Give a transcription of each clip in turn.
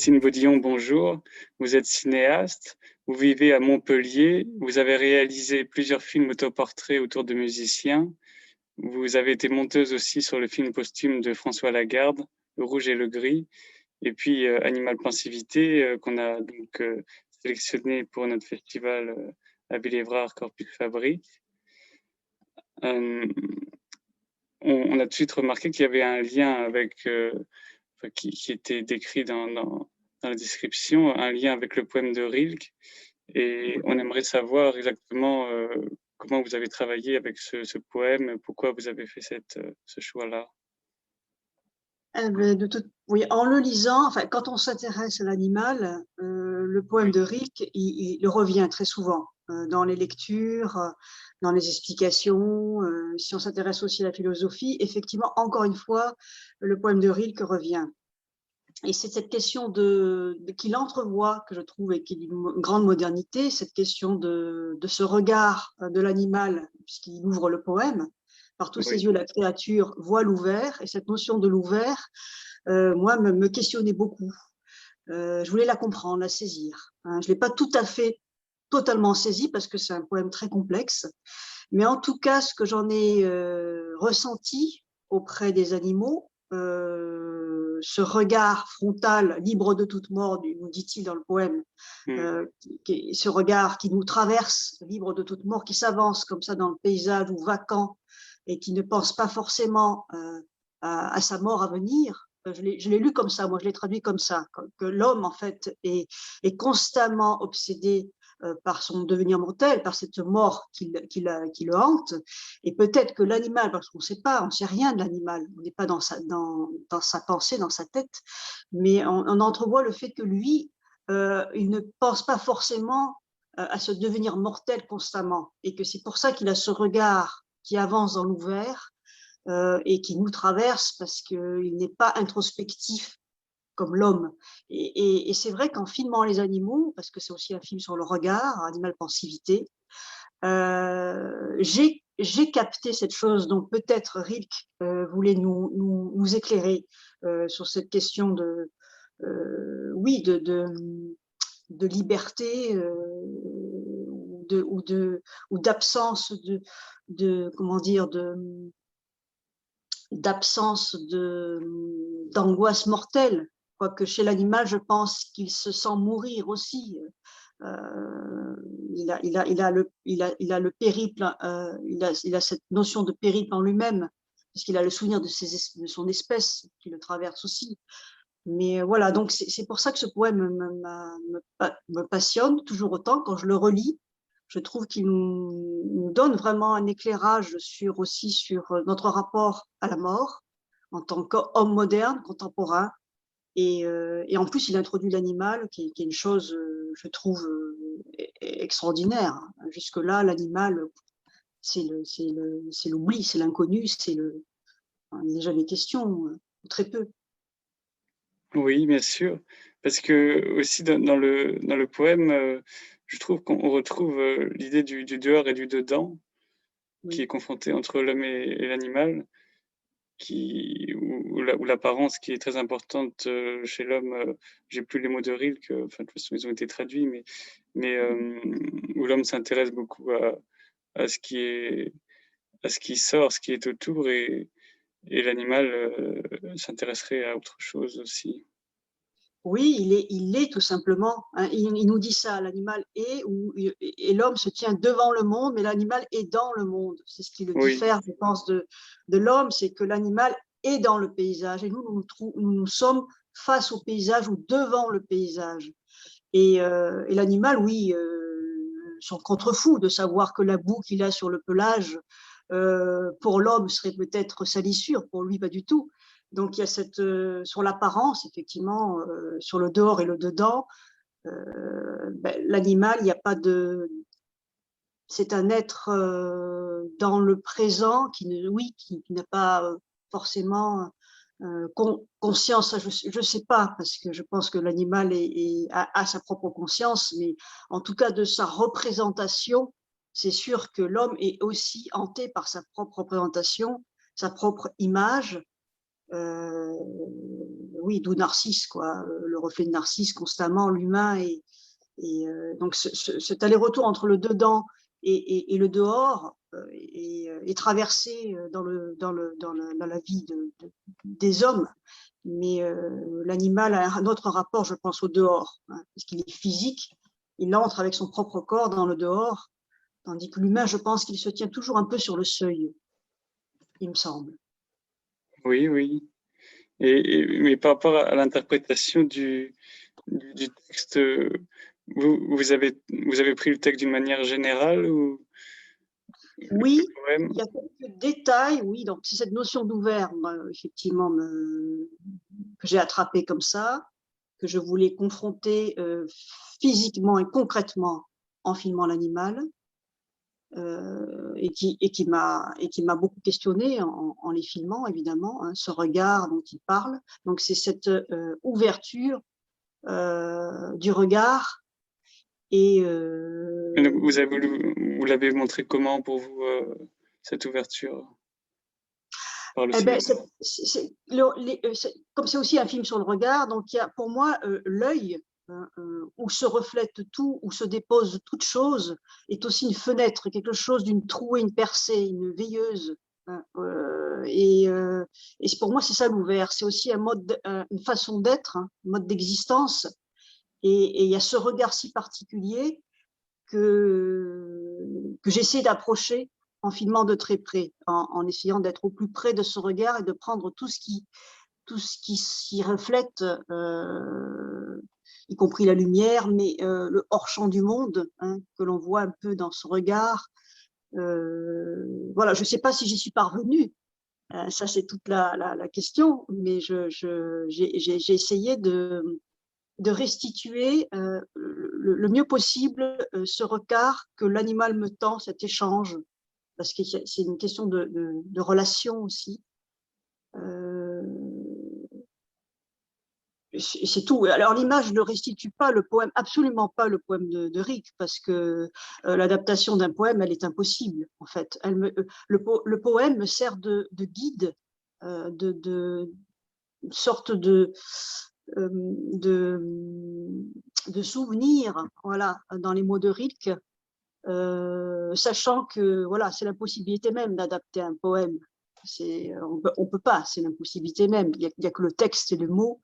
Christine Baudillon, bonjour. Vous êtes cinéaste, vous vivez à Montpellier, vous avez réalisé plusieurs films autoportraits autour de musiciens. Vous avez été monteuse aussi sur le film posthume de François Lagarde, Le Rouge et le Gris, et puis Animal Pensivité, qu'on a donc sélectionné pour notre festival à Villévrard Corpus Fabrique. On a tout de suite remarqué qu'il y avait un lien avec qui était décrit dans la description, un lien avec le poème de Rilke. Et on aimerait savoir exactement comment vous avez travaillé avec ce poème, pourquoi vous avez fait ce choix-là. Oui, en le lisant, enfin, quand on s'intéresse à l'animal, le poème de Rilke, il revient très souvent dans les lectures, dans les explications. Si on s'intéresse aussi à la philosophie, effectivement, encore une fois, le poème de Rilke revient. Et c'est cette question qu'il entrevoit, que je trouve, et qui est d'une grande modernité, cette question de ce regard de l'animal, puisqu'il ouvre le poème. Par tous ses yeux, la créature voit l'ouvert, et cette notion de l'ouvert, moi, me questionnait beaucoup. Je voulais la comprendre, la saisir. Hein. Je ne l'ai pas tout à fait totalement saisie, parce que c'est un poème très complexe, mais en tout cas, ce que j'en ai ressenti auprès des animaux, ce regard frontal, libre de toute mort, nous dit-il dans le poème, ce regard qui nous traverse, libre de toute mort, qui s'avance comme ça dans le paysage ou vacant, et qui ne pense pas forcément à sa mort à venir. Je l'ai lu comme ça, moi je l'ai traduit comme ça, que l'homme en fait est constamment obsédé par son devenir mortel, par cette mort qui le hante, et peut-être que l'animal, parce qu'on ne sait pas, on ne sait rien de l'animal, on n'est pas dans sa pensée, dans sa tête, mais on entrevoit le fait que lui, il ne pense pas forcément à se devenir mortel constamment, et que c'est pour ça qu'il a ce regard qui avance dans l'ouvert et qui nous traverse, parce qu'il n'est pas introspectif comme l'homme. Et c'est vrai qu'en filmant les animaux, parce que c'est aussi un film sur le regard, Animal Pensivité, j'ai capté cette chose dont peut-être Rilke voulait nous éclairer sur cette question oui, de liberté ou d'absence comment dire, d'absence d'angoisse mortelle. Quoique chez l'animal, je pense qu'il se sent mourir aussi. Il a le périple, il a cette notion de périple en lui-même, puisqu'il a le souvenir de son espèce qui le traverse aussi. Mais voilà, donc c'est pour ça que ce poème me passionne toujours autant. Quand je le relis, je trouve qu'il nous donne vraiment un éclairage aussi sur notre rapport à la mort en tant qu'homme moderne, contemporain. Et en plus, il introduit l'animal, qui est une chose, je trouve, extraordinaire. Jusque-là, l'animal, c'est l'oubli, c'est l'inconnu, il n'est jamais question, très peu. Oui, bien sûr, parce que aussi dans le poème, je trouve qu'on retrouve l'idée du dehors et du dedans, qui est confronté entre l'homme et l'animal, où l'apparence qui est très importante chez l'homme, j'ai plus les mots de Rilke, enfin de toute façon ils ont été traduits, mais où l'homme s'intéresse beaucoup à ce qui sort, ce qui est autour, et l'animal s'intéresserait à autre chose aussi. Oui, il est tout simplement. Hein, il nous dit ça, l'animal est, et l'homme se tient devant le monde, mais l'animal est dans le monde. C'est ce qui le diffère, je pense, de l'homme, c'est que l'animal est dans le paysage, et nous sommes face au paysage ou devant le paysage. Et l'animal, oui, son contre-fou de savoir que la boue qu'il a sur le pelage, pour l'homme, serait peut-être salissure, pour lui, pas du tout. Donc, il y a sur l'apparence, effectivement, sur le dehors et le dedans, l'animal, il n'y a pas de. C'est un être dans le présent qui n'a pas forcément conscience. Je ne sais pas, parce que je pense que l'animal a sa propre conscience, mais en tout cas, de sa représentation, c'est sûr que l'homme est aussi hanté par sa propre représentation, sa propre image. oui, d'où Narcisse, quoi, le reflet de Narcisse constamment, l'humain. Donc cet aller-retour entre le dedans et le dehors est traversé dans la vie des hommes. Mais l'animal a un autre rapport, je pense, au dehors, hein, parce qu'il est physique, il entre avec son propre corps dans le dehors, tandis que l'humain, je pense qu'il se tient toujours un peu sur le seuil, il me semble. Oui, oui. Mais par rapport à l'interprétation du texte, vous avez pris le texte d'une manière générale ou Oui, le poème? il y a quelques détails, oui, donc c'est cette notion d'ouvert, effectivement, que j'ai attrapé comme ça, que je voulais confronter physiquement et concrètement en filmant l'animal, et qui m'a beaucoup questionné en les filmant, évidemment, hein, ce regard dont il parle. Donc c'est cette ouverture du regard et Et donc vous l'avez montré comment pour vous, cette ouverture par le eh ben, cinéma? comme c'est aussi un film sur le regard, donc il y a pour moi l'œil où se reflète tout, où se dépose toute chose, est aussi une fenêtre, quelque chose d'une trouée, une percée, une veilleuse. Hein, et pour moi, c'est ça l'ouvert. C'est aussi un mode, une façon d'être, hein, un mode d'existence. Et il y a ce regard si particulier que j'essaie d'approcher en filmant de très près, en essayant d'être au plus près de ce regard et de prendre tout ce qui s'y reflète, y compris la lumière, mais le hors-champ du monde, hein, que l'on voit un peu dans ce regard. Voilà, je ne sais pas si j'y suis parvenue, ça c'est toute la question, mais j'ai essayé de restituer le mieux possible ce regard que l'animal me tend, cet échange, parce que c'est une question de relation aussi. Euh, c'est tout. Alors l'image ne restitue pas le poème, absolument pas le poème de Rick, parce que l'adaptation d'un poème, elle est impossible en fait. Le poème me sert de guide, de sorte euh, de, de souvenir, voilà, dans les mots de Rilke, sachant que voilà, c'est l'impossibilité même d'adapter un poème. On peut pas, c'est l'impossibilité même. Il y a que le texte et le mot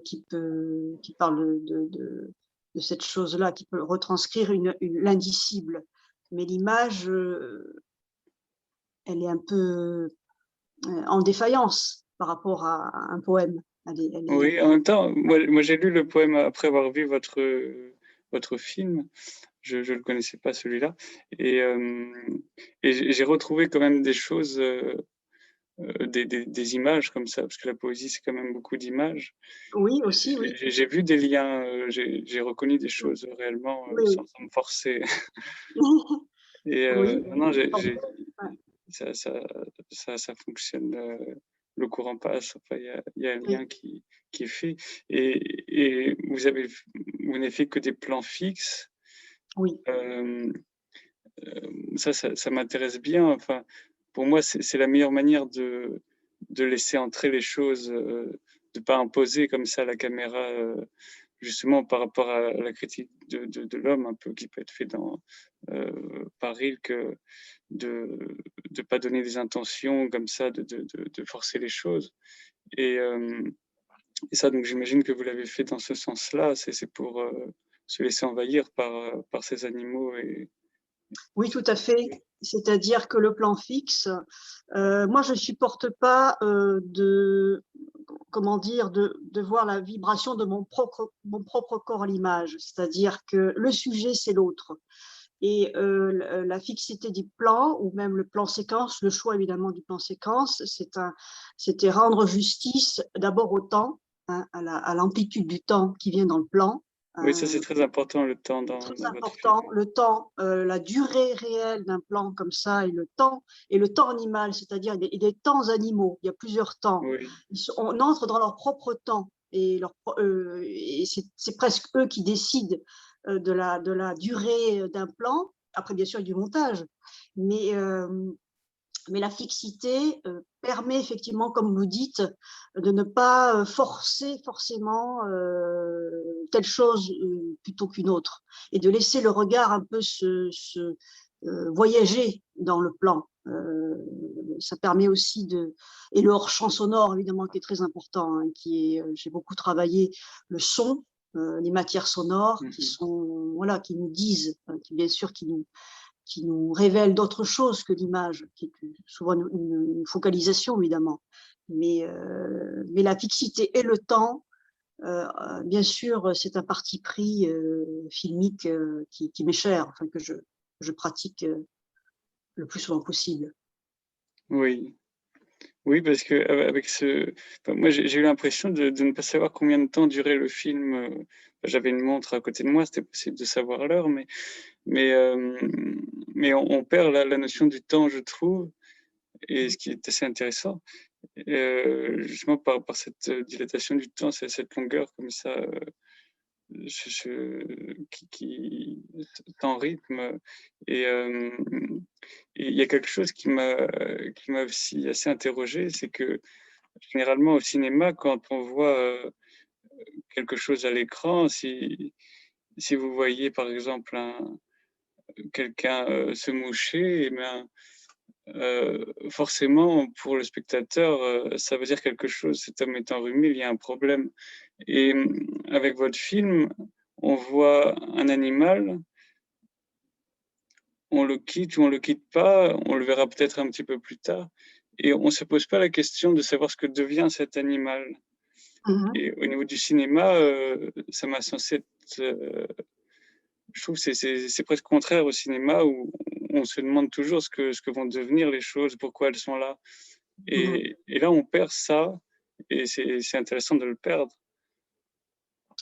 qui parle de cette chose-là, qui peut retranscrire l'indicible. Mais l'image, elle est un peu en défaillance par rapport à un poème. Oui, en même temps, moi j'ai lu le poème après avoir vu votre film. Je ne le connaissais pas celui-là. Et, euh, et j'ai retrouvé quand même des choses, des images comme ça, parce que la poésie, c'est quand même beaucoup d'images. Oui, aussi, oui. J'ai vu des liens, j'ai reconnu des choses réellement Oui, sans me forcer. oui. Et Oui, non, non, ouais, ça, ça, ça fonctionne. Le courant passe. Enfin, il y a un oui, lien qui est fait. Et vous n'avez fait que des plans fixes. oui, Euh, ça m'intéresse bien. Enfin, pour moi, c'est la meilleure manière de laisser entrer les choses, de ne pas imposer comme ça la caméra, justement par rapport à la critique de l'homme, un peu qui peut être fait par Rilke, de ne pas donner des intentions comme ça, de forcer les choses. Et, euh, et ça, donc j'imagine que vous l'avez fait dans ce sens-là, c'est pour se laisser envahir par ces animaux. oui, tout à fait. C'est-à-dire que le plan fixe, moi, je ne supporte pas comment dire, de voir la vibration de mon propre corps à l'image. C'est-à-dire que le sujet, c'est l'autre. Et la fixité du plan, ou même le plan séquence, le choix évidemment du plan séquence, c'était rendre justice d'abord au temps, hein, à l'amplitude du temps qui vient dans le plan. Oui, ça c'est très important, le temps Très dans votre film. important, le temps, la durée réelle d'un plan comme ça, et le temps animal, c'est-à-dire des temps animaux, il y a plusieurs temps. Oui, On entre dans leur propre temps, et c'est presque eux qui décident de la durée d'un plan. Après, bien sûr, il y a du montage, mais Mais la fixité permet effectivement, comme vous dites, de ne pas forcer forcément telle chose plutôt qu'une autre, et de laisser le regard un peu voyager dans le plan. Ça permet aussi de… Et le hors-champ sonore, évidemment, qui est très important, hein, j'ai beaucoup travaillé le son, les matières sonores qui sont, voilà, qui nous disent, qui, bien sûr, qui nous révèle d'autres choses que l'image, qui est souvent une focalisation, évidemment. Mais la fixité et le temps, bien sûr, c'est un parti pris filmique qui m'est cher, enfin, que je pratique le plus souvent possible. Oui. Oui, parce que avec enfin, moi j'ai eu l'impression de ne pas savoir combien de temps durait le film. J'avais une montre à côté de moi, c'était possible de savoir l'heure, mais, euh, mais on perd la notion du temps, je trouve, et ce qui est assez intéressant, justement par cette dilatation du temps, cette longueur comme ça, qui est rythme. Et et il y a quelque chose qui m'a aussi assez interrogé, c'est que généralement au cinéma, quand on voit quelque chose à l'écran, si vous voyez par exemple quelqu'un se moucher, eh bien, forcément pour le spectateur, ça veut dire quelque chose. Cet homme est enrhumé, il y a un problème. Et avec votre film, on voit un animal, on le quitte ou on le quitte pas, on le verra peut-être un petit peu plus tard, et on se pose pas la question de savoir ce que devient cet animal. Et au niveau du cinéma, ça m'a censé être, je trouve que c'est presque contraire au cinéma où on se demande toujours ce que vont devenir les choses, pourquoi elles sont là. Et là, on perd ça, et c'est intéressant de le perdre.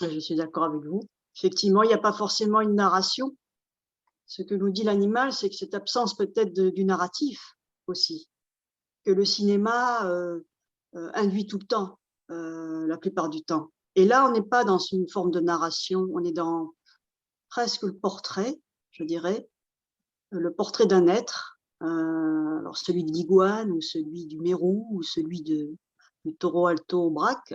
Je suis d'accord avec vous. Effectivement, il n'y a pas forcément une narration. Ce que nous dit l'animal, c'est que cette absence peut-être du narratif aussi, que le cinéma induit tout le temps, la plupart du temps. Et là, on n'est pas dans une forme de narration, on est dans presque le portrait, je dirais, le portrait d'un être, alors celui de l'iguane, ou celui du mérou, ou celui du taureau alto au braque,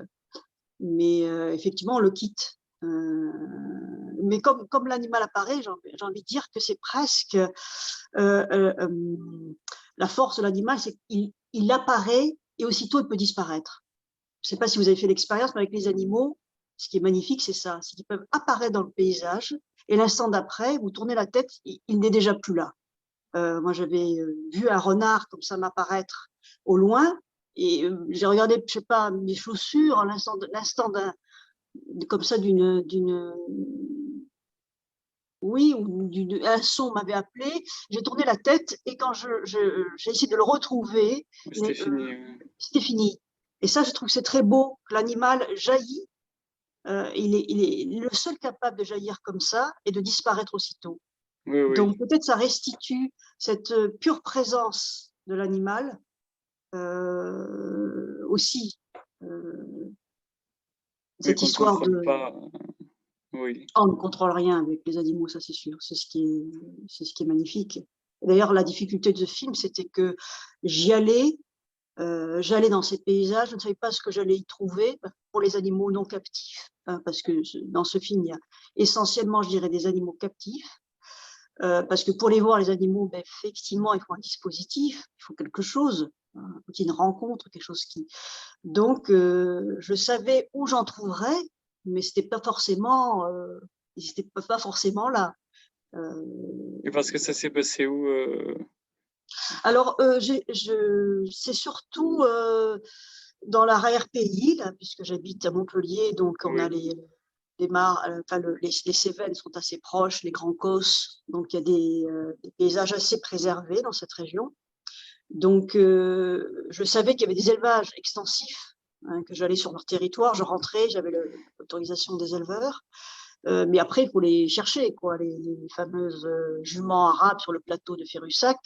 mais effectivement, on le quitte. Mais comme l'animal apparaît, j'ai envie de dire que c'est presque la force de l'animal, c'est qu'il apparaît et aussitôt il peut disparaître. Je ne sais pas si vous avez fait l'expérience, mais avec les animaux, ce qui est magnifique, c'est ça, c'est qu'ils peuvent apparaître dans le paysage et l'instant d'après, vous tournez la tête, il n'est déjà plus là. Moi, j'avais vu un renard comme ça m'apparaître au loin, et j'ai regardé, je sais pas, mes chaussures, l'instant comme ça oui, ou un son m'avait appelé, j'ai tourné la tête, et quand j'ai essayé de le retrouver, C'était fini. c'était fini. Et ça, je trouve que c'est très beau, que l'animal jaillit, il est le seul capable de jaillir comme ça et de disparaître aussitôt. Oui, Donc oui. peut-être ça restitue cette pure présence de l'animal aussi. Oui, Cette qu'on ne histoire contrôle de… pas. Oui. On ne contrôle rien avec les animaux, ça c'est sûr. C'est ce qui est magnifique. D'ailleurs, la difficulté de ce film, c'était que j'y allais, j'allais dans ces paysages, je ne savais pas ce que j'allais y trouver pour les animaux non captifs, hein, parce que dans ce film, il y a essentiellement, je dirais, des animaux captifs. Parce que pour les voir, les animaux, ben, effectivement, il faut un dispositif, il faut quelque chose, hein, il faut une rencontre, quelque chose qui… Donc, je savais où j'en trouverais, mais c'était pas forcément, ils n'étaient pas forcément là. Et parce que ça s'est passé où Alors, c'est surtout dans l'arrière-pays, là, puisque j'habite à Montpellier, donc on a Oui. enfin, les Cévennes sont assez proches, les Grands Causses, donc il y a des paysages assez préservés dans cette région. Donc, je savais qu'il y avait des élevages extensifs, hein, que j'allais sur leur territoire, je rentrais, j'avais l'autorisation des éleveurs. Mais après, il faut les chercher, quoi, les fameuses juments arabes sur le plateau de Ferrussac.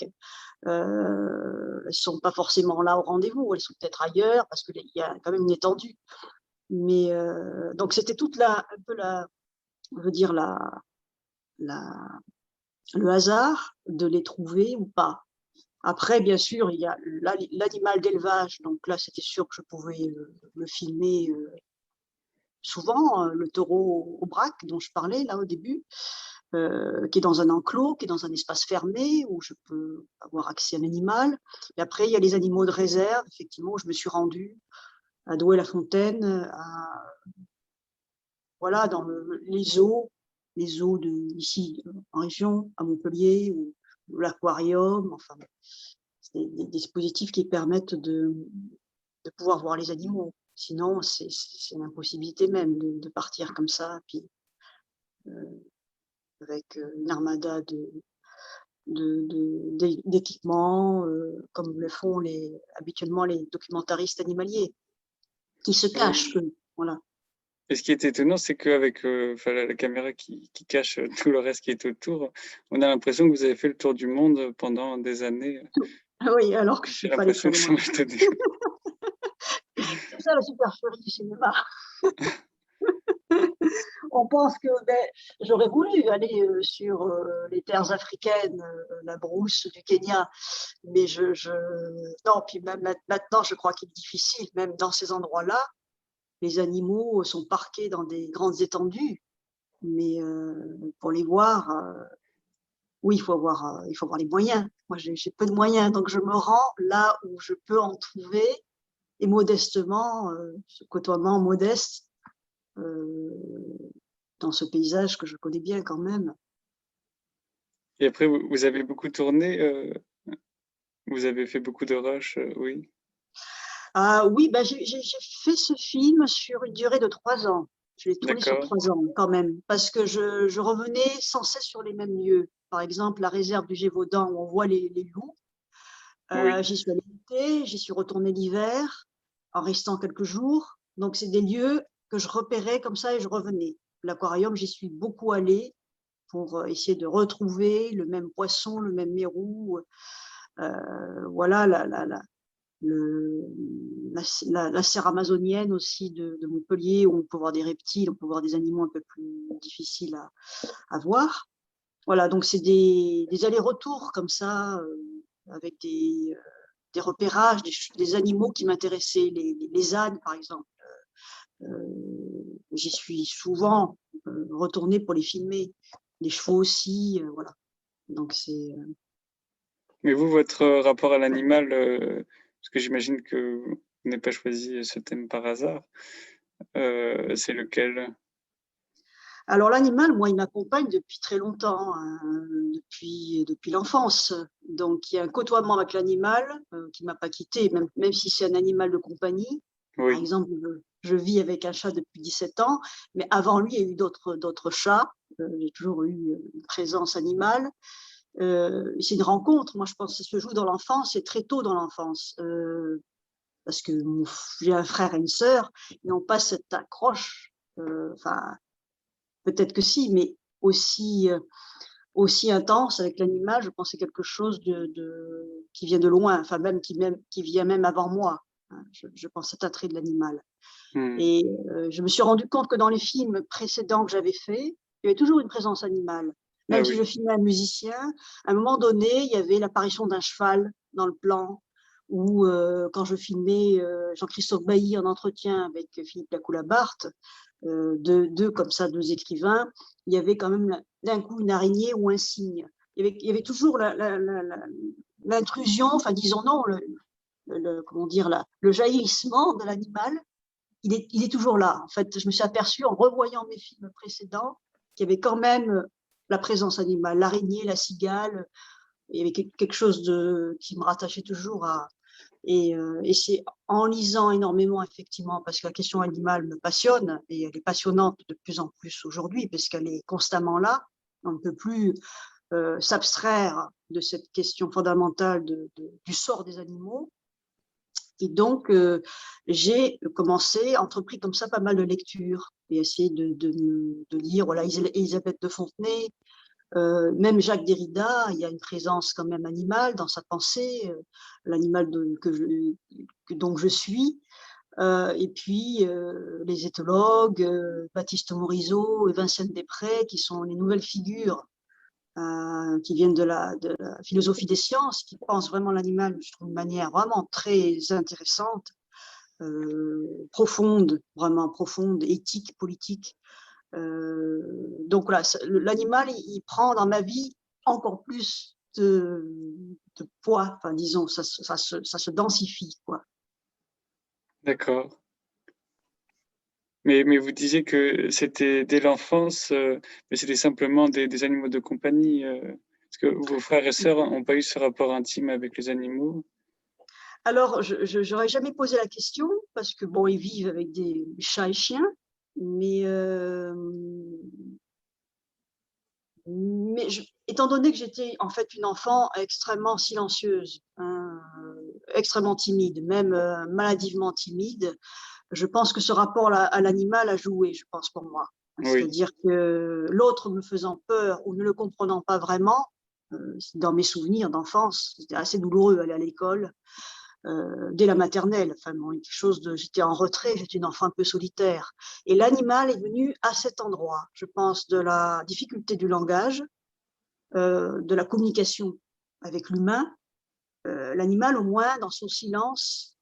Elles ne sont pas forcément là au rendez-vous, elles sont peut-être ailleurs, parce qu'il y a quand même une étendue. Mais donc, c'était toute un peu on veut dire, la, le hasard de les trouver ou pas. Après, bien sûr, il y a l'animal d'élevage, donc là, c'était sûr que je pouvais le filmer souvent, le taureau au braque dont je parlais là au début, qui est dans un enclos, qui est dans un espace fermé où je peux avoir accès à l'animal. Et après, il y a les animaux de réserve, effectivement, où je me suis rendue à Douai-la-Fontaine, voilà, dans les zoos de, ici en région, à Montpellier, ou l'aquarium, enfin, c'est des dispositifs qui permettent de pouvoir voir les animaux. Sinon, c'est l'impossibilité même de partir comme ça, puis avec une armada d'équipements, comme le font habituellement les documentaristes animaliers, qui se cachent, eux. Voilà. Et ce qui est étonnant, c'est qu'avec la caméra qui cache tout le reste qui est autour, on a l'impression que vous avez fait le tour du monde pendant des années. Ah oui, alors que J'ai c'est pas aller l'impression très que ça loin. m'a étonné. C'est ça la supercherie du cinéma. On pense que j'aurais voulu aller sur les terres africaines, la brousse du Kenya, mais non, puis même maintenant, je crois qu'il est difficile, même dans ces endroits-là, les animaux sont parqués dans des grandes étendues, mais pour les voir, oui, il faut avoir les moyens. Moi, j'ai peu de moyens, donc je me rends là où je peux en trouver, et modestement, ce côtoiement modeste, euh, dans ce paysage que je connais bien quand même. Et après, vous avez beaucoup tourné, vous avez fait beaucoup de rushs, oui. Ah oui, bah, j'ai fait ce film sur une durée de 3 ans. Je l'ai tourné sur D'accord, 3 ans quand même, parce que je revenais sans cesse sur les mêmes lieux. Par exemple, la réserve du Gévaudan où on voit les loups. oui. J'y suis allée l'été, j'y suis retournée l'hiver, en restant quelques jours. Donc, c'est des lieux que je repérais comme ça et je revenais. L'aquarium, j'y suis beaucoup allée pour essayer de retrouver le même poisson, le même mérou. Voilà, le, la serre amazonienne aussi de Montpellier, où on peut voir des reptiles, on peut voir des animaux un peu plus difficiles à voir. Voilà, donc c'est des allers-retours comme ça, avec des repérages, des animaux qui m'intéressaient, les ânes par exemple. J'y suis souvent retournée pour les filmer, les chevaux aussi, voilà. Donc c'est Mais vous, votre rapport à l'animal, parce que j'imagine que vous n'avez pas choisi ce thème par hasard, c'est lequel? alors l'animal, moi, il m'accompagne depuis très longtemps, hein, depuis l'enfance. Donc il y a un côtoiement avec l'animal qui m'a pas quitté, même si c'est un animal de compagnie. Par Oui, exemple, je vis avec un chat depuis 17 ans, mais avant lui, il y a eu d'autres chats. J'ai toujours eu une présence animale. C'est une rencontre, moi je pense que ça se joue dans l'enfance et très tôt dans l'enfance. Parce que j'ai un frère et une sœur, ils n'ont pas cette accroche. Enfin, peut-être que si, mais aussi intense avec l'animal, je pense que c'est quelque chose qui vient de loin, enfin même qui vient même avant moi. Hein. Je pense cet attrait de l'animal. mmh, Et je me suis rendu compte que dans les films précédents que j'avais faits, il y avait toujours une présence animale. ah Même si oui, je filmais un musicien, à un moment donné, il y avait l'apparition d'un cheval dans le plan, ou quand je filmais Jean-Christophe Bailly en entretien avec Philippe Lacoue-Labarthe, deux comme ça, deux écrivains, il y avait quand même d'un coup une araignée ou un cygne. Il y avait toujours l'intrusion, enfin disons non, comment dire, le jaillissement de l'animal. Il est toujours là. En fait, je me suis aperçue en revoyant mes films précédents qu'il y avait quand même la présence animale, l'araignée, la cigale. Il y avait quelque chose qui me rattachait toujours à. Et c'est en lisant énormément, effectivement, parce que la question animale me passionne, et elle est passionnante de plus en plus aujourd'hui, parce qu'elle est constamment là. On ne peut plus s'abstraire de cette question fondamentale du sort des animaux. Et donc, j'ai commencé, entrepris comme ça pas mal de lectures et essayé de lire, voilà, Elisabeth de Fontenay, même Jacques Derrida. Il y a une présence quand même animale dans sa pensée, l'animal donc je suis. Et puis, les éthologues, Baptiste Morisot et Vincent Després, qui sont les nouvelles figures qui viennent de la philosophie des sciences, qui pensent vraiment l'animal, je trouve, de manière vraiment très intéressante, profonde, vraiment profonde, éthique, politique. Donc voilà, l'animal, il prend dans ma vie encore plus de poids, enfin disons, ça se densifie, quoi. D'accord. Mais vous disiez que c'était dès l'enfance, mais c'était simplement des animaux de compagnie. Est-ce que vos frères et sœurs n'ont pas eu ce rapport intime avec les animaux? Alors, je n'aurais jamais posé la question parce que bon, ils vivent avec des chats et chiens, mais étant donné que j'étais en fait une enfant extrêmement silencieuse, hein, extrêmement timide, même maladivement timide, je pense que ce rapport à l'animal a joué, je pense, pour moi. Oui, C'est-à-dire que l'autre me faisant peur ou ne le comprenant pas vraiment, dans mes souvenirs d'enfance, c'était assez douloureux aller à l'école. Dès la maternelle, enfin, bon, quelque chose de, j'étais en retrait, j'étais une enfant un peu solitaire. Et l'animal est venu à cet endroit, je pense, de la difficulté du langage, de la communication avec l'humain. L'animal, au moins, dans son silence,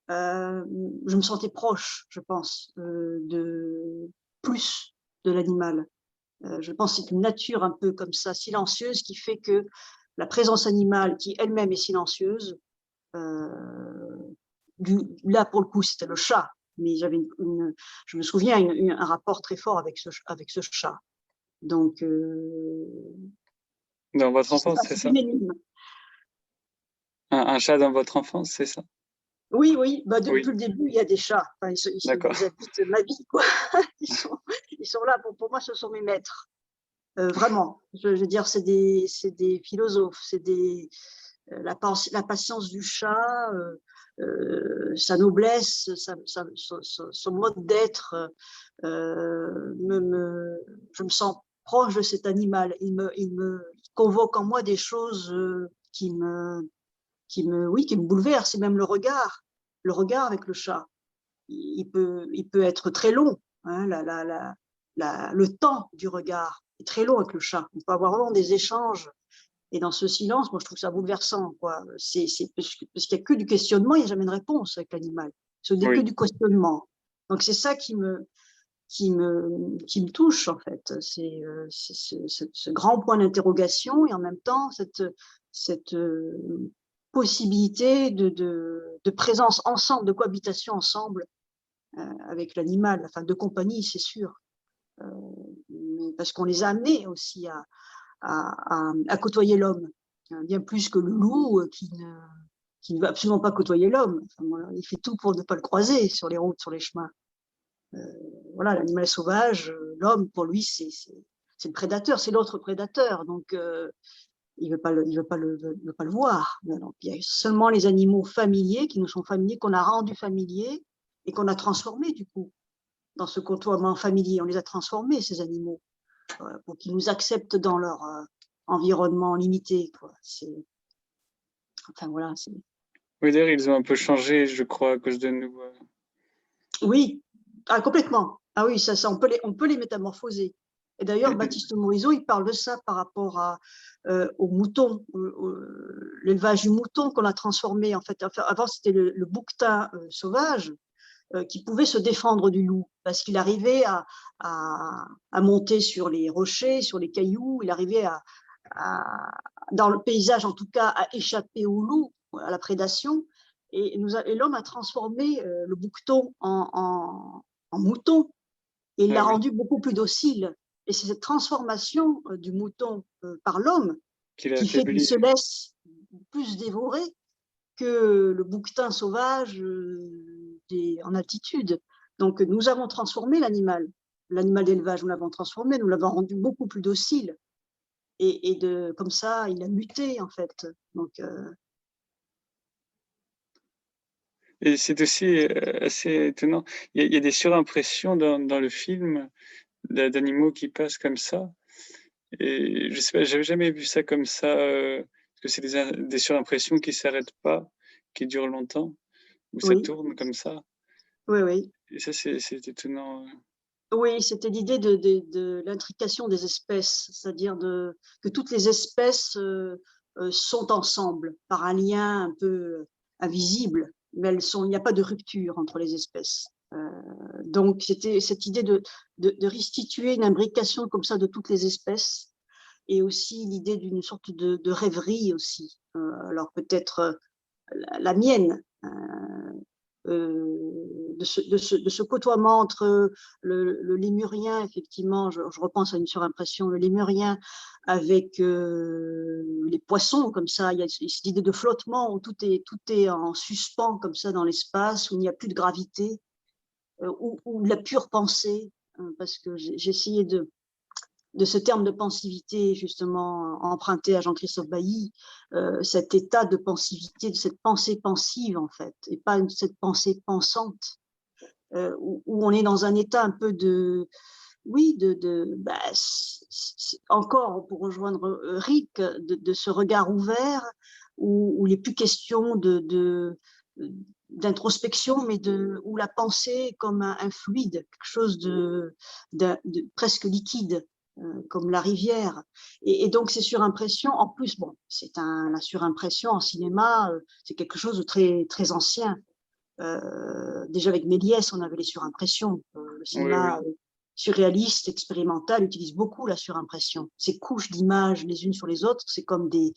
je me sentais proche, je pense, de plus de l'animal. Je pense que c'est une nature un peu comme ça, silencieuse, qui fait que la présence animale, qui elle-même est silencieuse, là, pour le coup, c'était le chat, mais je me souviens, un rapport très fort avec ce chat. Donc, dans votre enfance, c'est c'est ça? une énigme. Un chat dans votre enfance, c'est ça? Oui, oui, bah, depuis Oui, le début, il y a des chats. Enfin, d'accord. ils habitent ma vie, quoi. Ils sont là, pour moi, ce sont mes maîtres. Vraiment. Je veux dire, c'est des philosophes, la patience du chat, sa noblesse, son mode d'être, je me sens proche de cet animal. Il convoque en moi des choses oui, qui me bouleversent. C'est même le regard avec le chat. Il peut être très long, hein, le temps du regard est très long avec le chat. On peut avoir vraiment des échanges. Et dans ce silence, moi, je trouve ça bouleversant, quoi. Parce qu'il n'y a que du questionnement, il n'y a jamais de réponse avec l'animal. Ce n'est que Oui. du questionnement. Donc, c'est ça qui me touche, en fait. C'est ce grand point d'interrogation et en même temps, cette possibilité de présence ensemble, de cohabitation ensemble avec l'animal, enfin, de compagnie, c'est sûr. Parce qu'on les a amenés aussi à côtoyer l'homme, bien plus que le loup qui ne veut absolument pas côtoyer l'homme. Enfin, voilà, il fait tout pour ne pas le croiser sur les routes, sur les chemins. Voilà, l'animal sauvage, l'homme, pour lui, c'est le prédateur, c'est l'autre prédateur. Donc, il ne veut pas le voir. Donc, il y a seulement les animaux familiers qui nous sont familiers, qu'on a rendus familiers et qu'on a transformés, du coup, dans ce côtoiement familier. On les a transformés, ces animaux, pour qu'ils nous acceptent dans leur environnement limité, quoi. Enfin, voilà. Oui, d'ailleurs, ils ont un peu changé, je crois, à cause de nous. Oui, ah, complètement. Ah oui, ça, on peut les métamorphoser. Et d'ailleurs, Baptiste Morisot, il parle de ça par rapport au mouton, l'élevage du mouton qu'on a transformé. En fait, avant, c'était le bouquetin sauvage qui pouvait se défendre du loup parce qu'il arrivait à monter sur les rochers, sur les cailloux. Il arrivait dans le paysage, en tout cas, à échapper au loup, à la prédation. Et l'homme a transformé le bouqueton en mouton et il Ah l'a oui, rendu beaucoup plus docile. Et c'est cette transformation du mouton par l'homme qu'il a qui fait qu'il affaibli. se laisse plus dévorer que le bouquetin sauvage en altitude. Donc nous avons transformé l'animal d'élevage, nous l'avons transformé, nous l'avons rendu beaucoup plus docile. Et comme ça, il a muté en fait. Donc, Et c'est aussi assez étonnant. Il y a des surimpressions dans le film d'animaux qui passent comme ça. Et je sais pas, j'avais jamais vu ça comme ça, parce que c'est des surimpressions qui s'arrêtent pas, qui durent longtemps, où ça oui, tourne comme ça. oui, oui. Et ça, c'est étonnant. Oui, c'était l'idée de l'intrication des espèces, c'est-à-dire que toutes les espèces sont ensemble par un lien un peu invisible, mais il n'y a pas de rupture entre les espèces. Donc, c'était cette idée de restituer une imbrication comme ça de toutes les espèces et aussi l'idée d'une sorte de rêverie aussi. Alors peut-être la mienne, de ce côtoiement entre le lémurien, effectivement, je repense à une surimpression, le lémurien avec les poissons, comme ça, il y a cette idée de flottement où tout est en suspens, comme ça, dans l'espace, où il n'y a plus de gravité, où la pure pensée, parce que j'ai essayé de ce terme de pensivité, justement, emprunté à Jean-Christophe Bailly, cet état de pensivité, de cette pensée pensive, en fait, et pas cette pensée pensante, où on est dans un état un peu oui, bah, encore pour rejoindre Rick, de ce regard ouvert, où il n'est plus question d'introspection, mais où la pensée est comme un fluide, quelque chose de presque liquide, comme la rivière. Et donc, ces surimpressions, en plus, bon, la surimpression en cinéma, c'est quelque chose de très, très ancien. Déjà avec Méliès, on avait les surimpressions. Le Oui, cinéma oui, surréaliste, expérimental, utilise beaucoup la surimpression. Ces couches d'images les unes sur les autres, c'est comme des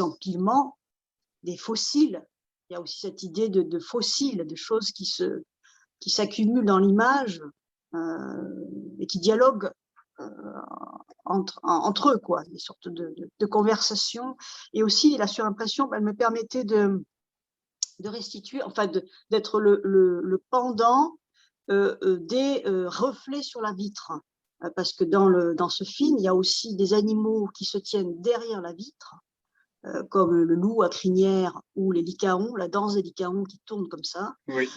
empilements, des fossiles. Il y a aussi cette idée de fossiles, de choses qui s'accumulent dans l'image et qui dialoguent euh, entre eux, quoi, des sortes de conversations. Et aussi, la surimpression, elle me permettait de restituer, enfin d'être le pendant des reflets sur la vitre. Parce que dans ce film, il y a aussi des animaux qui se tiennent derrière la vitre, comme le loup à crinière ou les lycaons, la danse des lycaons qui tourne comme ça. oui.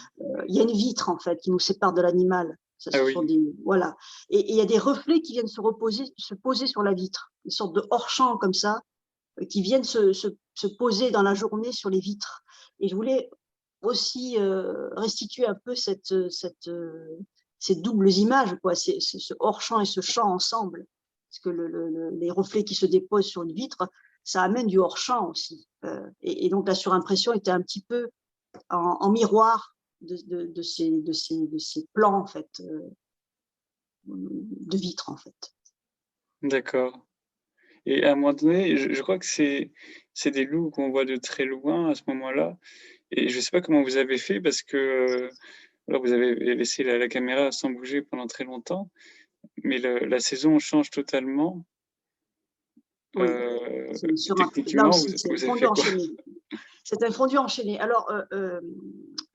Il y a une vitre, en fait, qui nous sépare de l'animal. Ça, Ah ce sont oui, des, voilà. Et il y a des reflets qui viennent se poser sur la vitre, une sorte de hors-champ comme ça, qui viennent se poser dans la journée sur les vitres. Et je voulais aussi restituer un peu ces doubles images, quoi, ce hors-champ et ce champ ensemble. Parce que les reflets qui se déposent sur une vitre, ça amène du hors-champ aussi. Et donc la surimpression était un petit peu en miroir de ces plans, en fait, de vitre, en fait. d'accord. Et à un moment donné, je crois que c'est des loups qu'on voit de très loin à ce moment-là. Et je sais pas comment vous avez fait parce que alors vous avez laissé la caméra sans bouger pendant très longtemps, mais la saison change totalement. Oui, là Techniquement, aussi, c'est un vous avez fondu fait quoi? enchaîné. C'est un fondu enchaîné. Alors,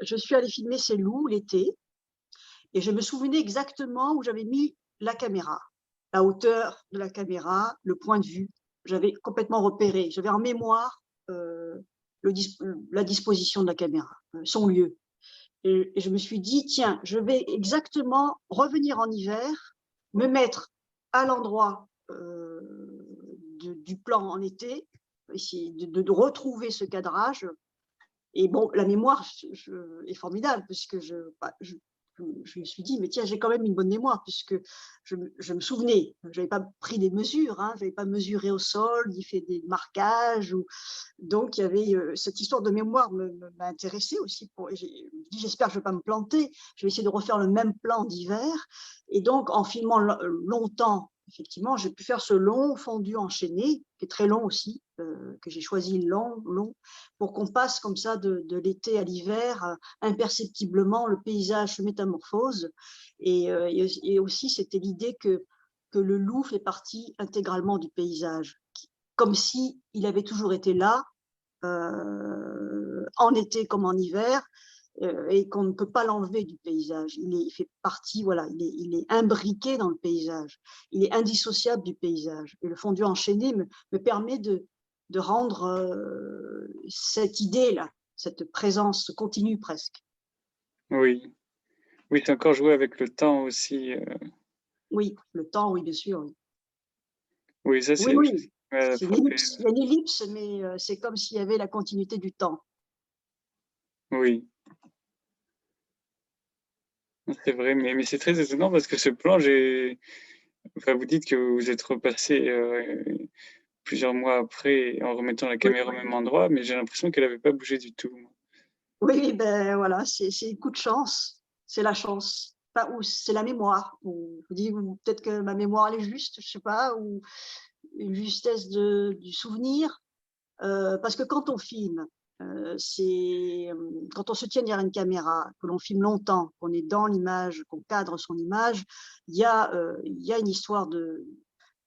je suis allée filmer ces loups l'été et je me souvenais exactement où j'avais mis la caméra, la hauteur de la caméra, le point de vue. J'avais complètement repéré. J'avais en mémoire le, la disposition de la caméra, son lieu. Et je me suis dit, tiens, je vais exactement revenir en hiver, me mettre à l'endroit du plan en été, essayer de retrouver ce cadrage. Et bon, la mémoire est formidable, puisque je me suis dit, mais tiens, j'ai quand même une bonne mémoire, puisque je me souvenais, je n'avais pas pris des mesures, hein, je n'avais pas mesuré au sol, ni fait des marquages. Donc, il y avait cette histoire de mémoire m'a intéressée aussi. J'espère que je ne vais pas me planter. Je vais essayer de refaire le même plan d'hiver. Et donc, en filmant longtemps, effectivement, j'ai pu faire ce long fondu enchaîné, qui est très long aussi, que j'ai choisi long, pour qu'on passe comme ça de l'été à l'hiver, imperceptiblement, le paysage se métamorphose. Et aussi, c'était l'idée que le loup fait partie intégralement du paysage, comme s'il avait toujours été là, en été comme en hiver, et qu'on ne peut pas l'enlever du paysage. Il fait partie, voilà, il est imbriqué dans le paysage. Il est indissociable du paysage. Et le fondu enchaîné me permet de rendre cette idée-là, cette présence continue presque. Oui, oui, tu as encore joué avec le temps aussi. Oui, le temps, oui, bien sûr. Oui, Oui, ça oui, c'est oui. m'a C'est une frappé. ellipse. Il y a une ellipse, mais c'est comme s'il y avait la continuité du temps. Oui, C'est vrai, mais c'est très étonnant parce que ce plan, enfin, vous dites que vous êtes repassé plusieurs mois après en remettant la Oui, caméra au même endroit, mais j'ai l'impression qu'elle n'avait pas bougé du tout. oui, ben voilà, c'est un coup de chance, c'est la chance. Enfin, ou c'est la mémoire. Ou je dis, ou peut-être que ma mémoire elle est juste, je sais pas, ou une justesse du souvenir. Parce que quand on filme, quand on se tient derrière une caméra, que l'on filme longtemps, qu'on est dans l'image, qu'on cadre son image, il y a une histoire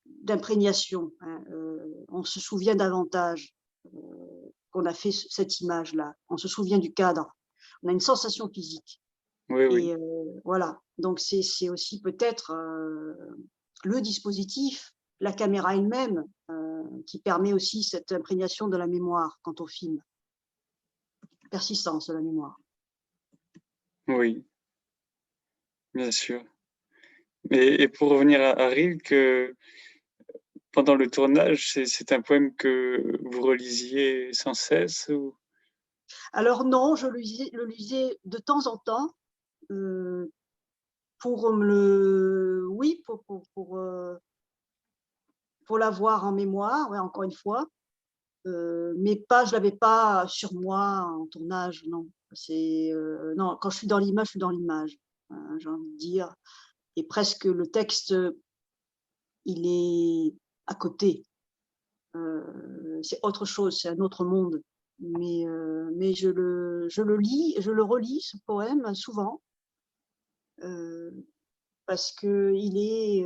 d'imprégnation, hein, on se souvient davantage, qu'on a fait cette image-là. On se souvient du cadre. On a une sensation physique Oui, oui, et voilà. Donc c'est aussi peut-être, le dispositif, la caméra elle-même, qui permet aussi cette imprégnation de la mémoire quand on filme, persistance de la mémoire. oui, bien sûr. Et pour revenir à Rilke, pendant le tournage, c'est un poème que vous relisiez sans cesse ou... Alors non, je le lisais de temps en temps, heu, pour me le oui, pour l'avoir en mémoire, ouais, encore une fois, mais pas je l'avais pas sur moi en tournage, non. Non, quand je suis dans l'image, je suis dans l'image, j'ai envie de dire et presque le texte, il est à côté, c'est autre chose, c'est un autre monde. Mais je le lis, je le relis ce poème souvent, heu, parce qu'il est,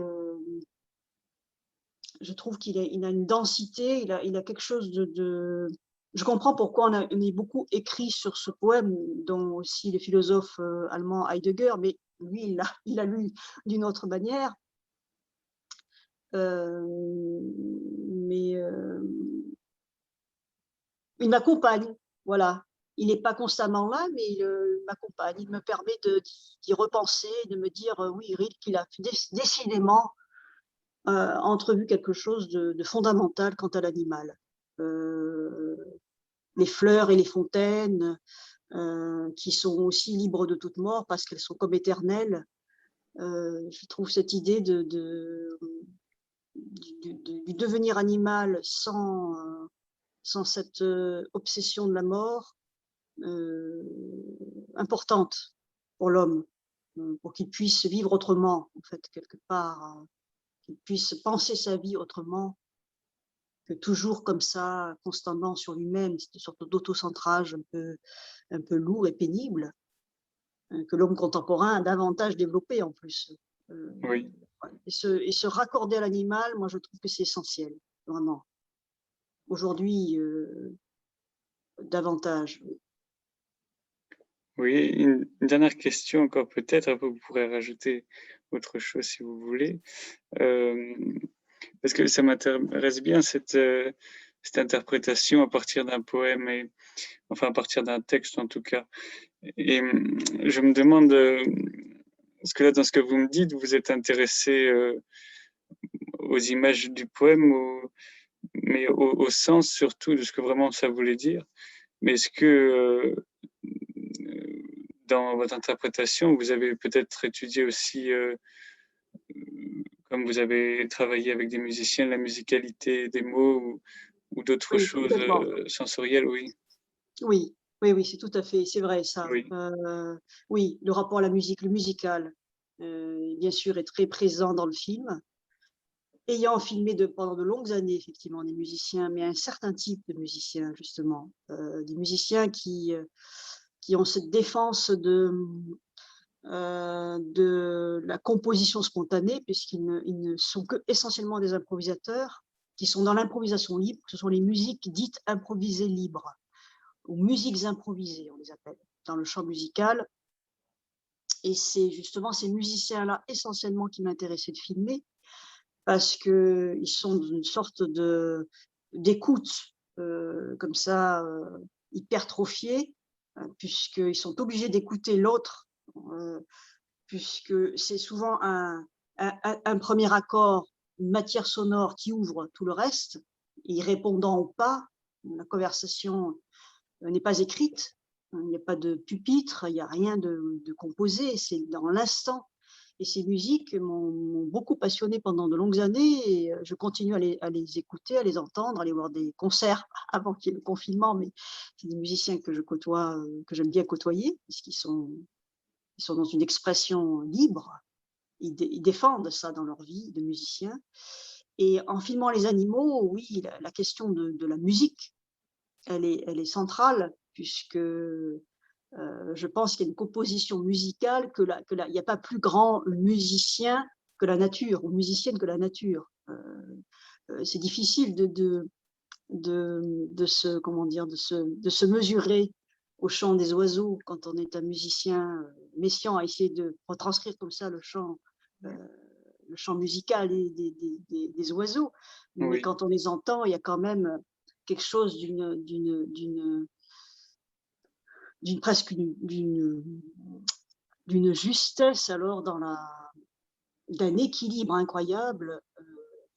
je trouve il a une densité, il a quelque chose je comprends pourquoi on est beaucoup écrit sur ce poème, dont aussi le philosophe, allemand Heidegger, mais lui, il l'a lu d'une autre manière. Mais il m'accompagne, voilà. Il n'est pas constamment là, mais il m'accompagne. Il me permet d'y repenser, de me dire, oui, Rilke, il a décidément entrevu quelque chose de fondamental quant à l'animal. Euh, les fleurs et les fontaines, qui sont aussi libres de toute mort parce qu'elles sont comme éternelles. Je trouve cette idée du devenir animal sans cette obsession de la mort importante pour l'homme, pour qu'il puisse vivre autrement, en fait, quelque part, qu'il puisse penser sa vie autrement que toujours comme ça, constamment sur lui-même, cette sorte d'autocentrage un peu lourd et pénible, que l'homme contemporain a davantage développé en plus. Euh, Oui, et se raccorder à l'animal, moi je trouve que c'est essentiel, vraiment. Aujourd'hui, davantage. oui. Une dernière question encore peut-être, après vous pourrez rajouter autre chose si vous voulez. Euh, Parce que ça m'intéresse bien cette interprétation à partir d'un poème, enfin à partir d'un texte en tout cas. Et je me demande, parce que là, dans ce que vous me dites, vous êtes intéressé aux images du poème, mais au sens surtout de ce que vraiment ça voulait dire. Mais est-ce que dans votre interprétation, vous avez peut-être étudié aussi, comme vous avez travaillé avec des musiciens, la musicalité des mots ou d'autres Oui, choses complètement. sensorielles, oui. Oui, oui, oui, c'est tout à fait, c'est vrai ça. Oui, Oui, le rapport à la musique, le musical, bien sûr, est très présent dans le film. Ayant filmé pendant de longues années, effectivement, des musiciens, mais un certain type de musiciens, justement, des musiciens qui ont cette défense de la composition spontanée, ils ne sont que essentiellement des improvisateurs, qui sont dans l'improvisation libre, ce sont les musiques dites improvisées libres, ou musiques improvisées, on les appelle, dans le champ musical. Et c'est justement ces musiciens-là, essentiellement, qui m'intéressaient de filmer, parce qu'ils sont dans une sorte d'écoute, comme ça, hypertrophiée, puisqu'ils sont obligés d'écouter l'autre, euh, puisque c'est souvent un premier accord, une matière sonore qui ouvre tout le reste, et répondant ou pas, la conversation n'est pas écrite, Il n'y a pas de pupitre, il n'y a rien de composé, c'est dans l'instant. Et ces musiques m'ont beaucoup passionnée pendant de longues années et je continue à les écouter, à les entendre, à aller voir des concerts avant qu'il y ait le confinement, mais c'est des musiciens que je côtoie, que j'aime bien côtoyer, ils sont dans une expression libre. Ils défendent ça dans leur vie de musiciens. Et en filmant les animaux, oui, la question de la musique, elle est centrale puisque je pense qu'il y a une composition musicale il n'y a pas plus grand musicien que la nature ou musicienne que la nature. C'est difficile de se, comment dire, de se mesurer au chant des oiseaux quand on est un musicien messian à essayer de retranscrire comme ça euh, le chant musical des oiseaux. Mais Oui, quand on les entend, il y a quand même quelque chose d'une presque d'une justesse alors d'un équilibre incroyable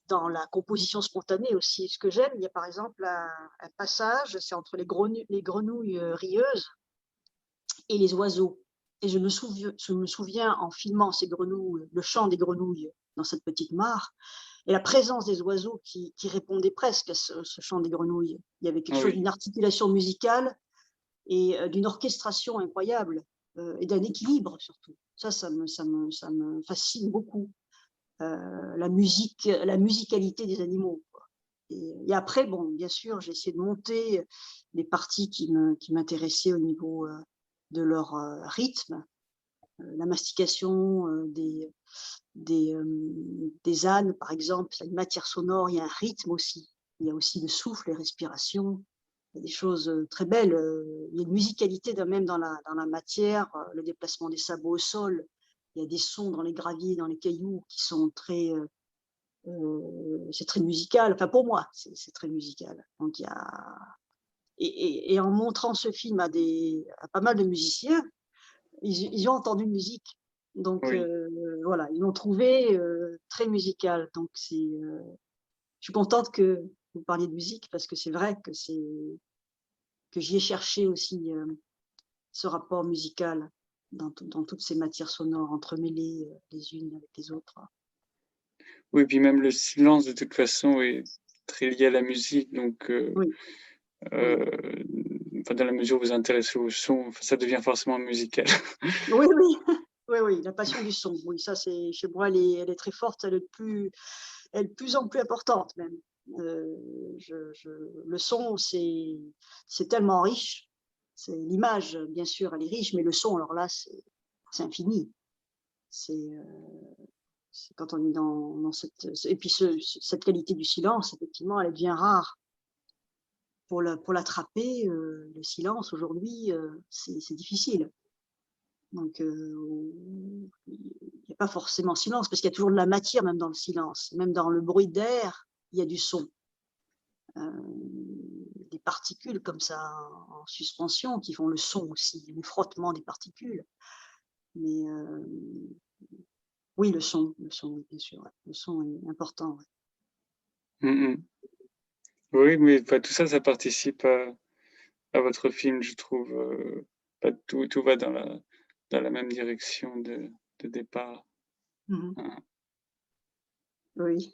dans la composition spontanée aussi. Ce que j'aime, il y a par exemple un passage, c'est entre les grenouilles rieuses et les oiseaux. Et je me souviens en filmant ces grenouilles, le chant des grenouilles dans cette petite mare, et la présence des oiseaux qui répondaient presque à ce chant des grenouilles. Il y avait quelque chose oui. d'une articulation musicale et d'une orchestration incroyable et d'un équilibre surtout. Ça me fascine beaucoup, la musicalité des animaux. Quoi. Et après, bon, bien sûr, j'ai essayé de monter les parties qui m'intéressaient au niveau de leur rythme, la mastication des ânes, par exemple, c'est une matière sonore, il y a un rythme aussi. Il y a aussi le souffle, les respirations. Il y a des choses très belles. Il y a une musicalité même dans la matière, le déplacement des sabots au sol. Il y a des sons dans les graviers, dans les cailloux qui sont très. C'est très musical. Enfin, pour moi, c'est très musical. Donc, il y a. Et en montrant ce film à pas mal de musiciens, ils ont entendu une musique. Donc, Oui. voilà, ils l'ont trouvé très musical. Donc, je suis contente que vous parliez de musique parce que c'est vrai que j'y ai cherché aussi ce rapport musical dans toutes ces matières sonores entremêlées les unes avec les autres. Oui, puis même le silence, de toute façon, est très lié à la musique. Donc, Oui, oui. euh, enfin, dans la mesure où vous vous intéressez au son, ça devient forcément musical. Oui, oui, oui, oui, la passion du son. Oui, ça, c'est chez moi, elle est très forte, elle est de plus en plus importante même. Euh, le son, c'est tellement riche. C'est l'image, bien sûr, elle est riche, mais le son, alors là, c'est infini. C'est quand on est dans cette et puis cette qualité du silence, effectivement, elle devient rare. Pour l'attraper, le silence aujourd'hui, c'est difficile. Donc, il n'y a pas forcément silence, parce qu'il y a toujours de la matière même dans le silence. Même dans le bruit d'air, il y a du son. Des particules comme ça en suspension qui font le son aussi, le frottement des particules. Mais oui, le son, bien sûr, ouais. Le son est important. Ouais. Mm, mm. Oui, mais enfin, tout ça, ça participe à votre film, je trouve. Pas tout va dans la même direction de départ. Mhm. Hein. Oui,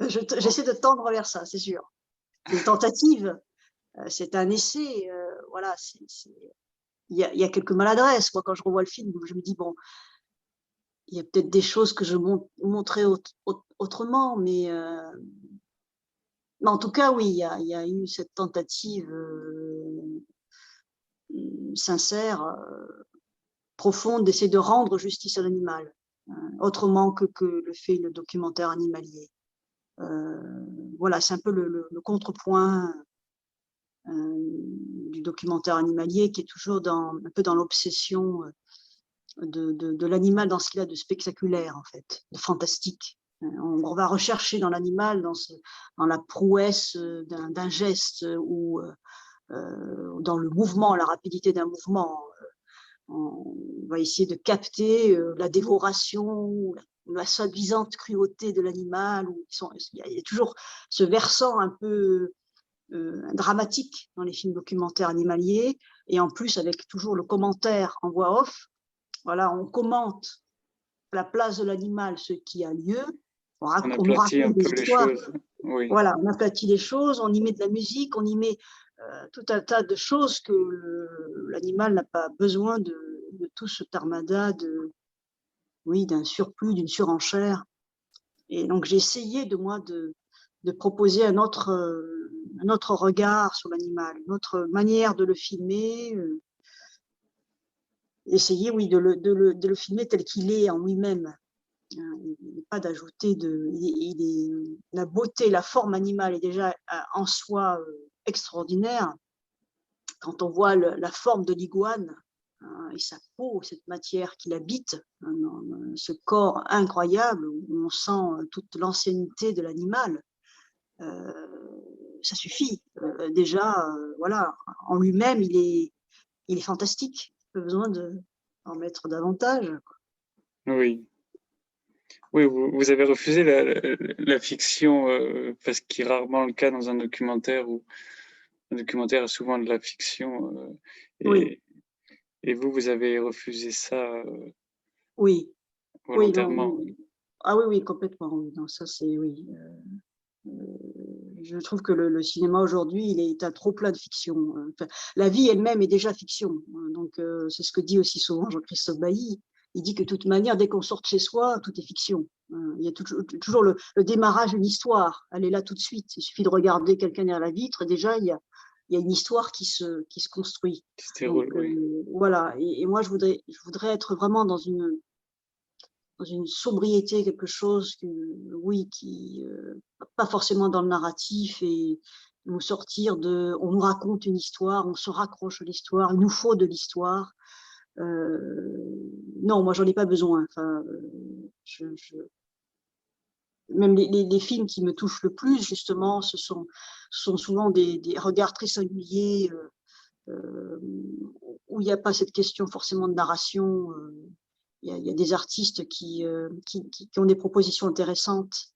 j'essaie de tendre vers ça, c'est sûr. C'est une tentative, c'est un essai. Voilà, il y a quelques maladresses. Moi, quand je revois le film, je me dis, bon, il y a peut-être des choses que je montrais autrement, mais en tout cas, oui, il y a eu cette tentative sincère, profonde, d'essayer de rendre justice à l'animal, autrement que le fait le documentaire animalier. Voilà, c'est un peu le contrepoint du documentaire animalier qui est toujours un peu dans l'obsession de l'animal dans ce qu'il a de spectaculaire, en fait, de fantastique. On va rechercher dans l'animal, dans la prouesse d'un geste ou dans le mouvement, la rapidité d'un mouvement. On va essayer de capter la dévoration, la soi-disant cruauté de l'animal. Il y a toujours ce versant un peu dramatique dans les films documentaires animaliers, et en plus avec toujours le commentaire en voix off. Voilà, on commente à la place de l'animal ce qui a lieu, On on nous aplatit un raconte des peu les histoires. choses. Oui. Voilà, on aplatit les choses, on y met de la musique, on y met tout un tas de choses que l'animal n'a pas besoin de tout ce tarmada oui, d'un surplus, d'une surenchère. Et donc j'ai essayé de proposer un autre regard sur l'animal, une autre manière de le filmer, essayer, oui, de le filmer tel qu'il est en lui-même, hein, et pas d'ajouter la beauté, la forme animale est déjà en soi extraordinaire. Quand on voit la forme de l'iguane, hein, et sa peau, cette matière qui l'habite, hein, ce corps incroyable où on sent toute l'ancienneté de l'animal, ça suffit. Déjà, voilà, en lui-même, il est fantastique. Pas besoin d'en mettre davantage. Oui. Oui, vous avez refusé la fiction, parce qu'il est rarement le cas dans un documentaire, où un documentaire est souvent de la fiction, Oui, et vous avez refusé ça oui, oui, non, volontairement. oui. Ah oui, oui, complètement. Oui. Non, ça, c'est oui. Je trouve que le cinéma aujourd'hui, il est un trop plein de fiction. Enfin, la vie elle-même est déjà fiction. Donc, c'est ce que dit aussi souvent Jean-Christophe Bailly. Il dit que de toute manière, dès qu'on sort de chez soi, tout est fiction. Il y a toujours le démarrage d'une histoire. Elle est là tout de suite. Il suffit de regarder quelqu'un derrière la vitre. Déjà, il y a une histoire qui se construit. Qui se Donc, déroule, oui. voilà. Et moi, je voudrais être vraiment dans une sobriété, quelque chose oui, qui pas forcément dans le narratif, et nous sortir on nous raconte une histoire, on se raccroche à l'histoire, il nous faut de l'histoire. Non, moi j'en ai pas besoin. Enfin, même les films qui me touchent le plus, justement, ce sont souvent des regards très singuliers, où il n'y a pas cette question forcément de narration. Il y a des artistes qui ont des propositions intéressantes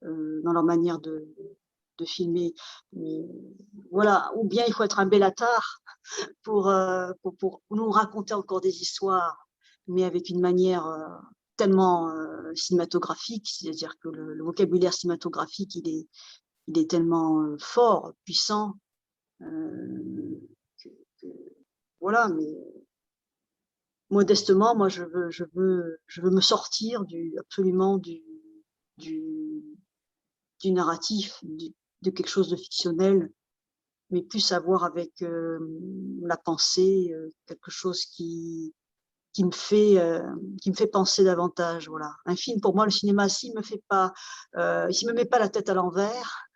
dans leur manière de filmer. Mais, voilà, ou bien il faut être un Bellatar pour nous raconter encore des histoires, mais avec une manière tellement cinématographique, c'est-à-dire que le vocabulaire cinématographique, il est tellement fort, puissant, euh, que, que, voilà, mais modestement, moi, je veux me sortir absolument du, du narratif, de quelque chose de fictionnel, mais plus avoir avec la pensée, quelque chose qui me fait penser davantage. Voilà. Un film, pour moi, le cinéma, s'il me met pas la tête à l'envers,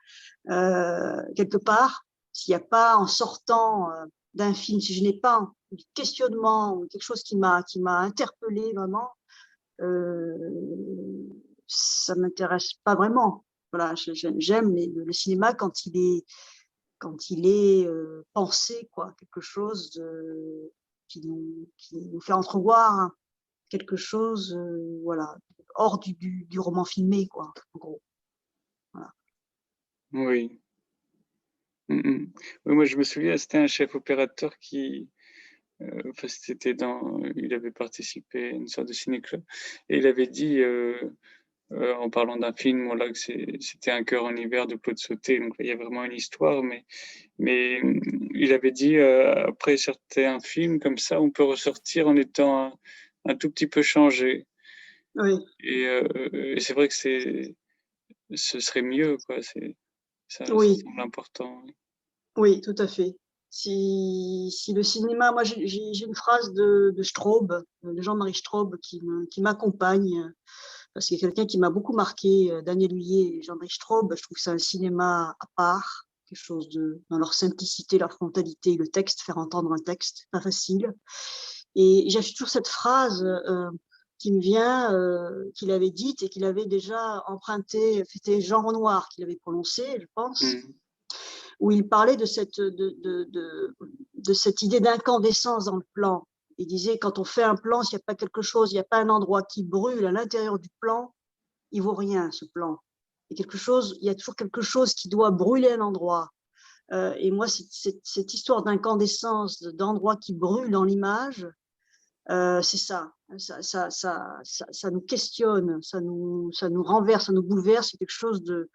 quelque part, s'il n'y a pas, en sortant d'un film, si je n'ai pas du questionnement ou quelque chose qui m'a interpellé vraiment, euh, ça m'intéresse pas vraiment. Voilà, j'aime le cinéma quand il est pensé, quoi, quelque chose qui nous fait entrevoir quelque chose, voilà, hors du roman filmé, quoi, en gros. Voilà. Oui. Oui, moi, je me souviens, c'était un chef opérateur qui, enfin, il avait participé à une sorte de ciné-club, et il avait dit, en parlant d'un film, voilà, que c'était Un cœur en hiver de Claude Sauté, donc là, il y a vraiment une histoire, mais il avait dit, après certains films comme ça, on peut ressortir en étant un tout petit peu changé. Oui, Et c'est vrai que ce serait mieux, quoi. Ça oui, semble important. oui, tout à fait. Si le cinéma, moi j'ai une phrase de Straub, de Jean-Marie Straub, qui m'accompagne, parce qu'il y a quelqu'un qui m'a beaucoup marqué, Daniel Huyer et Jean-Marie Straub. Je trouve que c'est un cinéma à part, quelque chose dans leur simplicité, leur frontalité, le texte, faire entendre un texte, pas facile. Et j'ai toujours cette phrase qui me vient, qu'il avait dite et qu'il avait déjà emprunté, c'était Jean Renoir qui l'avait prononcé, je pense, Mm. où il parlait de cette idée d'incandescence dans le plan. Il disait, quand on fait un plan, s'il n'y a pas quelque chose, il n'y a pas un endroit qui brûle à l'intérieur du plan, il vaut rien, ce plan. Il y a toujours quelque chose qui doit brûler un endroit. Et moi, cette histoire d'incandescence, d'endroits qui brûlent dans l'image, c'est ça. Ça nous questionne, ça nous renverse, ça nous bouleverse. C'est quelque chose de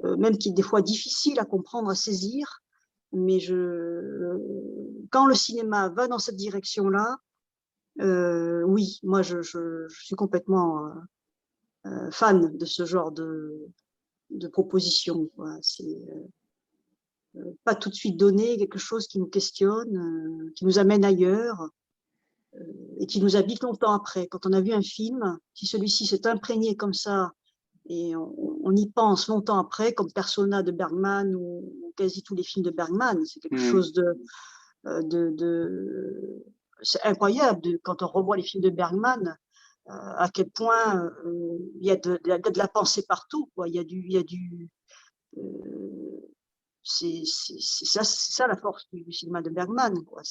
même qui est des fois difficile à comprendre, à saisir. Mais quand le cinéma va dans cette direction-là, oui, moi je suis complètement fan de ce genre de proposition, quoi. C'est pas tout de suite donner quelque chose qui nous questionne, qui nous amène ailleurs et qui nous habite longtemps après. Quand on a vu un film, si celui-ci s'est imprégné comme ça et on y pense longtemps après, comme Persona de Bergman ou quasi tous les films de Bergman, c'est quelque chose de c'est incroyable quand on revoit les films de Bergman, à quel point il y a de la pensée partout, quoi. Il y a du c'est ça la force du cinéma de Bergman, quoi.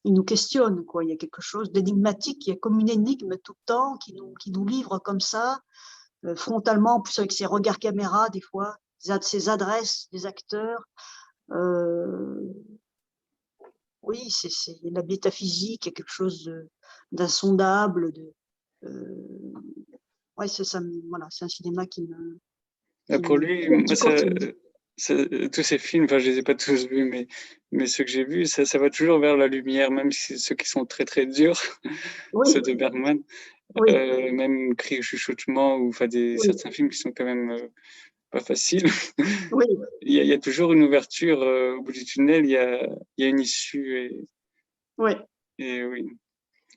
Il nous questionne, quoi. Il y a quelque chose d'énigmatique, qui est comme une énigme tout le temps, qui nous livre comme ça, frontalement, en plus avec ses regards caméra, des fois, ses adresses des acteurs. Oui, c'est la métaphysique, il y a quelque chose d'insondable. Ouais, voilà, c'est un cinéma Pour lui, moi, qui continue. tous ces films, enfin, je les ai pas tous vus, mais ceux que j'ai vus, ça va toujours vers la lumière, même si ceux qui sont très très durs, ceux Oui, de Bergman, oui, même Cris et chuchotements, ou enfin oui, certains films qui sont quand même pas faciles. oui, Il y a toujours une ouverture au bout du tunnel, il y a une issue, oui, et oui.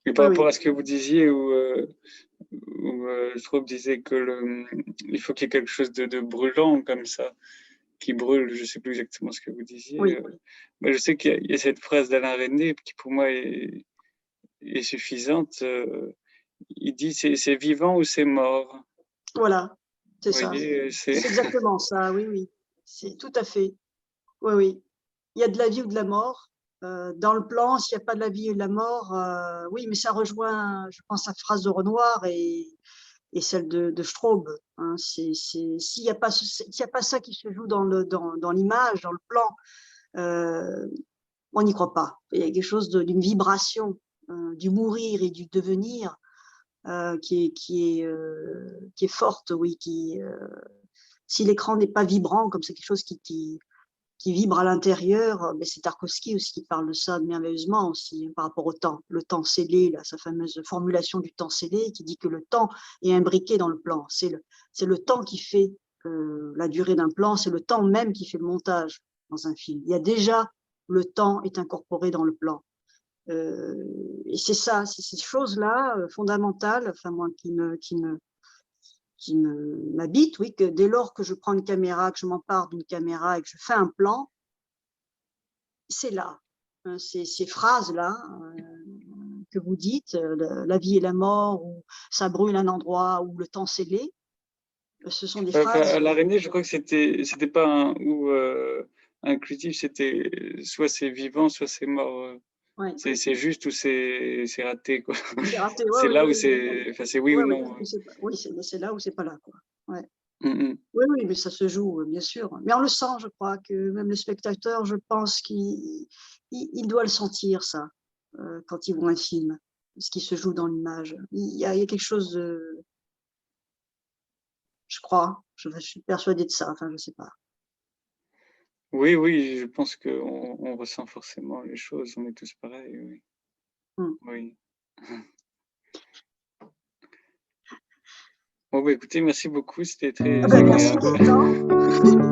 Et par oui, rapport oui, à ce que vous disiez, où je trouve disait que il faut qu'il y ait quelque chose de brûlant comme ça, qui brûle, je sais plus exactement ce que vous disiez. oui, Mais je sais qu'il y a cette phrase d'Alain René qui pour moi est suffisante. Il dit c'est vivant ou c'est mort. voilà, c'est Vous ça. voyez, C'est exactement ça, oui, oui. C'est tout à fait. Oui, oui. Il y a de la vie ou de la mort. Dans le plan, s'il n'y a pas de la vie et de la mort, oui, mais ça rejoint, je pense, la phrase de Renoir et celle de Straub. Hein. S'il n'y a pas s'il y a pas ça qui se joue dans l'image, dans le plan, on n'y croit pas. Il y a quelque chose d'une vibration du mourir et du devenir qui est forte, oui. Si l'écran n'est pas vibrant, comme c'est quelque chose qui vibre à l'intérieur, mais c'est Tarkovsky aussi qui parle de ça merveilleusement aussi, hein, par rapport au temps. Le temps scellé, là, sa fameuse formulation du temps scellé, qui dit que le temps est imbriqué dans le plan. C'est le temps qui fait la durée d'un plan, c'est le temps même qui fait le montage dans un film. Il y a déjà, le temps est incorporé dans le plan. Et c'est ça, c'est ces choses-là fondamentales, enfin moi, qui m'habite, oui, que dès lors que je prends une caméra, que je m'empare d'une caméra et que je fais un plan, c'est là, hein, ces phrases-là que vous dites, la vie et la mort, ou ça brûle un endroit, ou le temps scellé, ce sont des phrases. L'araignée, je crois que c'était pas un ou inclusif, c'était soit c'est vivant, soit c'est mort. Ouais, C'est juste ou c'est raté, quoi. c'est raté, ouais, C'est oui, là où oui, enfin, c'est oui ou ouais, oui, non. oui, c'est là ou c'est pas là, quoi. Ouais. Mm, Oui, oui, mais ça se joue, bien sûr. Mais on le sent, je crois, que même le spectateur, je pense qu'il doit le sentir, ça, quand il voit un film, ce qui se joue dans l'image. Il y a quelque chose de, je crois, je suis persuadée de ça, enfin, je sais pas. oui, oui, je pense qu'on on ressent forcément les choses, on est tous pareils, oui. Mm. Oui. Bon, bah, écoutez, merci beaucoup, c'était Ah très ben, merci agréable. Gaëtan.